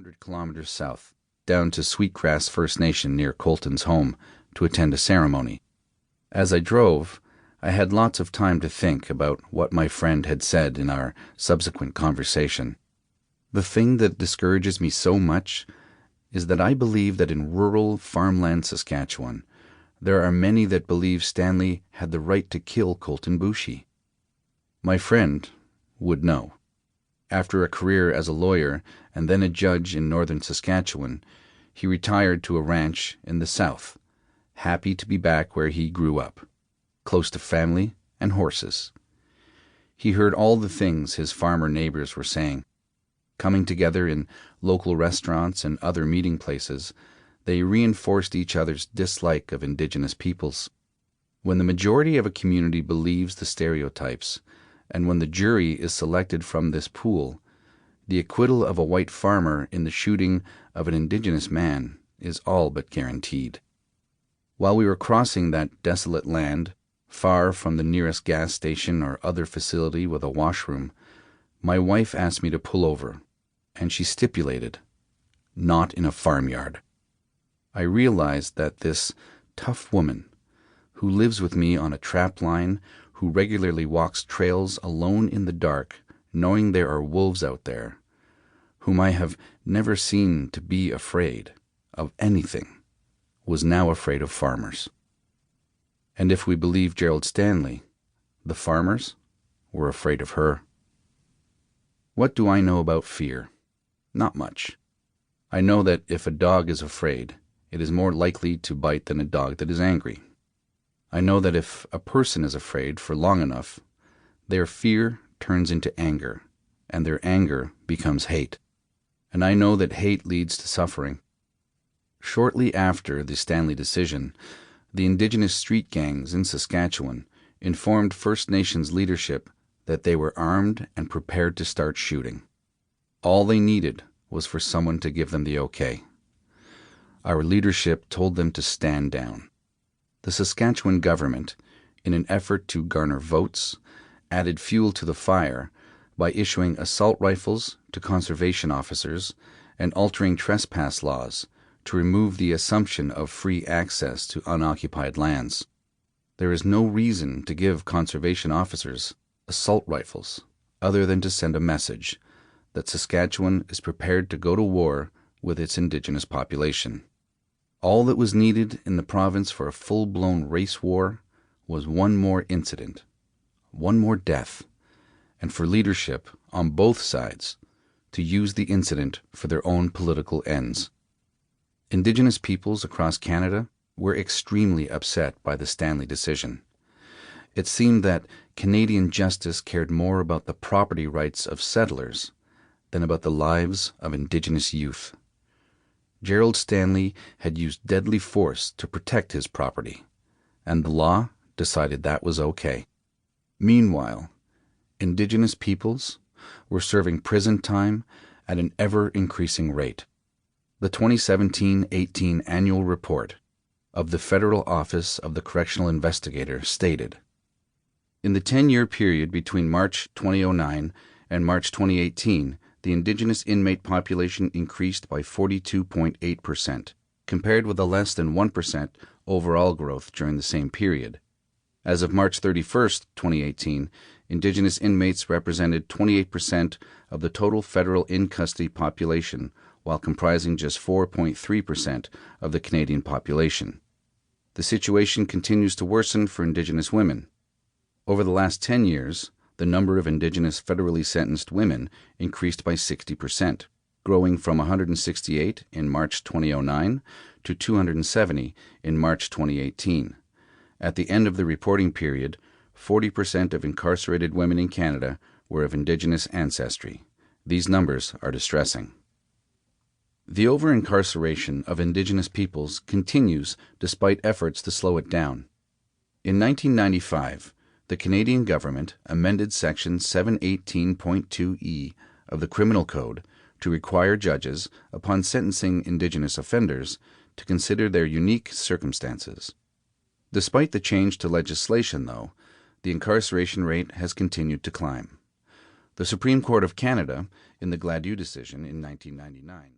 100 kilometers south, down to Sweetgrass First Nation near Colten's home to attend a ceremony. As I drove, I had lots of time to think about what my friend had said in our subsequent conversation. The thing that discourages me so much is that I believe that in rural farmland Saskatchewan, there are many that believe Stanley had the right to kill Colten Boushie. My friend would know. After a career as a lawyer and then a judge in northern Saskatchewan, he retired to a ranch in the south, happy to be back where he grew up, close to family and horses. He heard all the things his farmer neighbors were saying. Coming together in local restaurants and other meeting places, they reinforced each other's dislike of Indigenous peoples. When the majority of a community believes the stereotypes, and when the jury is selected from this pool, the acquittal of a white farmer in the shooting of an Indigenous man is all but guaranteed. While we were crossing that desolate land, far from the nearest gas station or other facility with a washroom, my wife asked me to pull over, and she stipulated, "Not in a farmyard." I realized that this tough woman, who lives with me on a trap line, who regularly walks trails alone in the dark, knowing there are wolves out there, whom I have never seen to be afraid of anything, was now afraid of farmers. And if we believe Gerald Stanley, the farmers were afraid of her. What do I know about fear? Not much. I know that if a dog is afraid, it is more likely to bite than a dog that is angry. I know that if a person is afraid for long enough, their fear turns into anger, and their anger becomes hate. And I know that hate leads to suffering. Shortly after the Stanley decision, the Indigenous street gangs in Saskatchewan informed First Nations leadership that they were armed and prepared to start shooting. All they needed was for someone to give them the okay. Our leadership told them to stand down. The Saskatchewan government, in an effort to garner votes, added fuel to the fire by issuing assault rifles to conservation officers and altering trespass laws to remove the assumption of free access to unoccupied lands. There is no reason to give conservation officers assault rifles other than to send a message that Saskatchewan is prepared to go to war with its Indigenous population. All that was needed in the province for a full-blown race war was one more incident, one more death, and for leadership on both sides to use the incident for their own political ends. Indigenous peoples across Canada were extremely upset by the Stanley decision. It seemed that Canadian justice cared more about the property rights of settlers than about the lives of Indigenous youth. Gerald Stanley had used deadly force to protect his property, and the law decided that was okay. Meanwhile, Indigenous peoples were serving prison time at an ever-increasing rate. The 2017-18 annual report of the Federal Office of the Correctional Investigator stated, in the 10-year period between March 2009 and March 2018, the Indigenous inmate population increased by 42.8%, compared with a less than 1% overall growth during the same period. As of March 31, 2018, Indigenous inmates represented 28% of the total federal in-custody population, while comprising just 4.3% of the Canadian population. The situation continues to worsen for Indigenous women. Over the last 10 years, the number of Indigenous federally sentenced women increased by 60%, growing from 168 in March 2009 to 270 in March 2018. At the end of the reporting period, 40% of incarcerated women in Canada were of Indigenous ancestry. These numbers are distressing. The over-incarceration of Indigenous peoples continues despite efforts to slow it down. In 1995, the Canadian government amended Section 718.2e of the Criminal Code to require judges, upon sentencing Indigenous offenders, to consider their unique circumstances. Despite the change to legislation, though, the incarceration rate has continued to climb. The Supreme Court of Canada, in the Gladue decision in 1999,